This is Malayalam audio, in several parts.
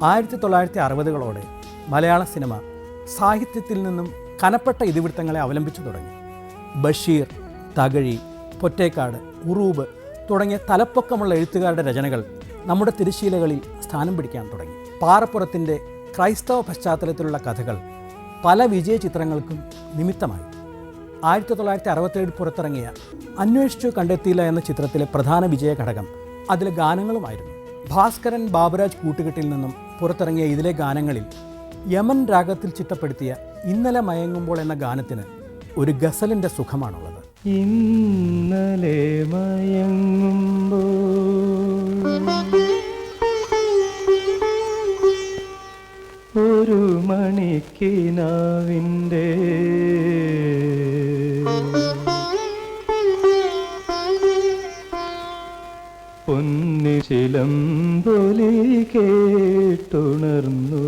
1960-കളോടെ മലയാള സിനിമ സാഹിത്യത്തിൽ നിന്നും കനപ്പെട്ട ഇതിവൃത്തങ്ങളെ അവലംബിച്ചു തുടങ്ങി. ബഷീർ, തകഴി, പൊറ്റേക്കാട്, ഉറൂബ് തുടങ്ങിയ തലപ്പൊക്കമുള്ള എഴുത്തുകാരുടെ രചനകൾ നമ്മുടെ തിരശ്ശീലകളിൽ സ്ഥാനം പിടിക്കാൻ തുടങ്ങി. പാറപ്പുറത്തിൻ്റെ ക്രൈസ്തവ പശ്ചാത്തലത്തിലുള്ള കഥകൾ പല വിജയ ചിത്രങ്ങൾക്കും നിമിത്തമായി. 1967 പുറത്തിറങ്ങിയ അന്വേഷിച്ചു കണ്ടെത്തിയില്ല എന്ന ചിത്രത്തിലെ പ്രധാന വിജയ ഘടകം അതിലെ ഗാനങ്ങളുമായിരുന്നു. ഭാസ്കരൻ ബാബുരാജ് കൂട്ടുകെട്ടിൽ നിന്നും പുറത്തിറങ്ങിയ ഇതിലെ ഗാനങ്ങളിൽ യമൻ രാഗത്തിൽ ചിട്ടപ്പെടുത്തിയ ഇന്നലെ മയങ്ങുമ്പോൾ എന്ന ഗാനത്തിന് ഒരു ഗസലിൻ്റെ സുഖമാണുള്ളത്. ഇന്നലെ മയങ്ങുമ്പോൾ ഒരു മണിക്കിനാവിൻ്റെ പൊന്നിച്ചിലമ്പൊലി കേട്ടുണർന്നു.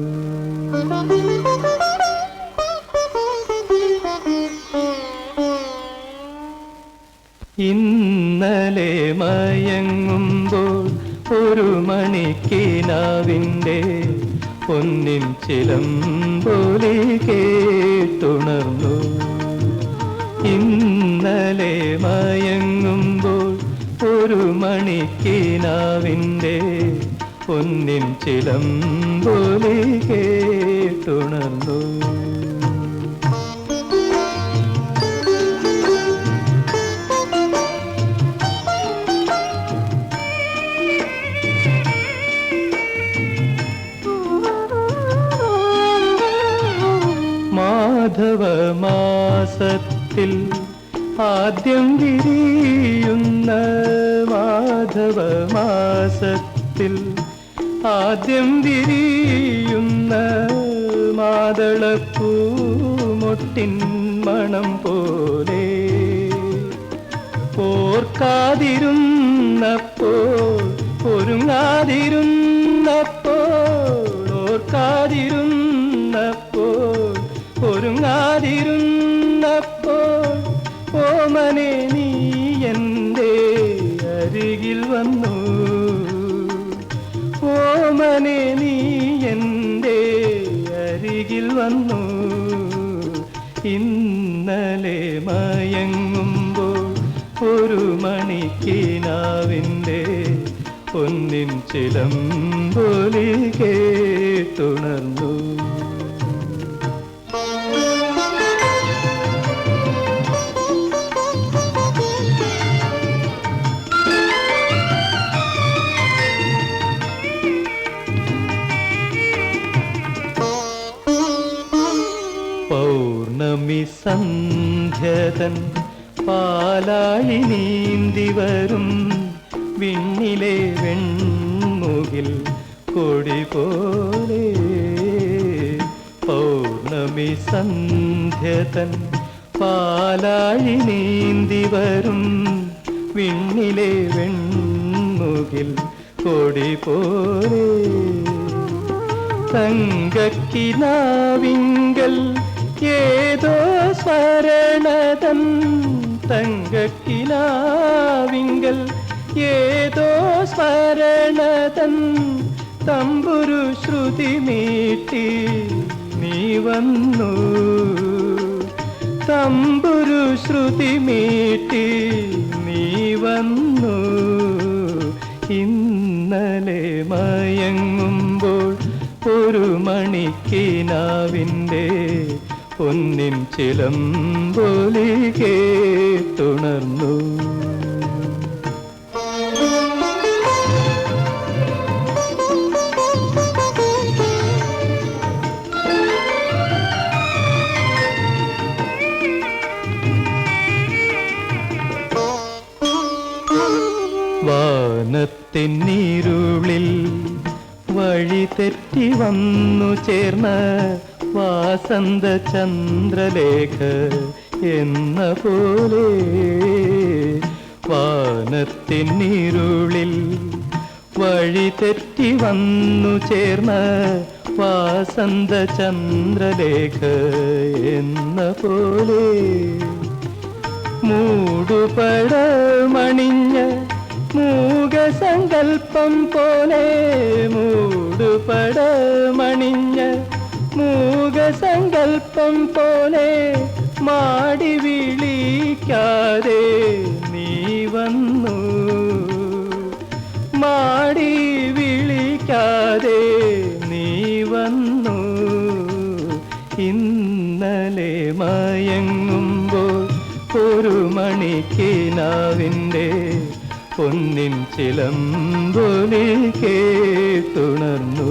ഇന്നലെ മയങ്ങുമ്പോൾ ഒരു മണിക്കിനാവിൻ്റെ പൊന്നിൻ ചിലമ്പൊലി കേട്ടുണർന്നു. ഇന്നലെ മയങ്ങുമ്പോൾ ഒരു മണിക്കിനാവിൻ്റെ പൊന്നിൻ ചിലമ്പൊലി കേട്ടുണർന്നു. മാധവമാസത്തിൽ ആദ്യം വിരിയുന്ന മാധവമാസത്തിൽ ആദ്യം വിരിയുന്ന മാതളപ്പൂമൊട്ടിൻ മണം പോലെ ഓർക്കാതിരുന്നപ്പോൾ ഒരുങ്ങാതിരുന്നപ്പോൾ ഓർക്കാതിരുന്നപ്പോൾ ഒരുങ്ങാതിരുന്നപ്പോൾ ഓമനെ നീ എൻ്റെ അരികിൽ വന്നു. ഓമനെ നീ എൻ്റെ അരികിൽ വന്നു. ഇന്നലെ മയങ്ങുമ്പോൾ ഒരു മണിക്കിനാവിൻ്റെ പൊന്നിൻ ചിലമ്പൊലി കേട്ടുണർന്നു. പൗർണമി സന്ധ്യതൻ പാലാഴി നീന്തി വരും വിണ്ണിലെ വെൺമുകിൽ കൊടി പോലെ. പൗർണമി സന്ധ്യതൻ പാലാഴി നീന്തി വരും വിണ്ണിലെ വെൺമുകിൽ കൊടി പോലെ. തങ്കക്കിനാവിങ്കൽ ഏതോ സ്മരണതൻ തങ്കക്കിനാവിങ്കൽ ഏതോ സ്മരണതൻ തമ്പുരു ശ്രുതി മീട്ടി നീ വന്നു. തമ്പുരു ശ്രുതി മീട്ടി നീ വന്നു. ഇന്നലെ മയങ്ങുമ്പോൾ ഒരു മണിക്കിനാവിൻ്റെ പൊന്നിൻ ചിലമ്പൊലി കേട്ടുണർന്നു. വാനത്തിന്നിരുളിൽ വഴി തെറ്റി വന്നു ചേർന്ന വാസന്ത ചന്ദ്രലേഖ എന്ന പോലെ. വാനത്തിന്നിരുളിൽ വഴി തെറ്റി വന്നു ചേർന്ന വാസന്ത ചന്ദ്രലേഖ എന്ന പോലെ. മൂടുപടമണിഞ്ഞ മൂകസങ്കൽപ്പം പോലെ മൂടുപടമണിഞ്ഞ മൂകസങ്കൽപ്പം പോലെ മാടി വിളിക്കാതെ നീ വന്നു മാടി വിളിക്കാതെ നീ വന്നു ഇന്നലെ മയങ്ങുമ്പോൾ ഒരു മണിക്കിനാവിൻ്റെ പൊന്നിൻ ചിലമ്പൊലി കേട്ടുണർന്നു.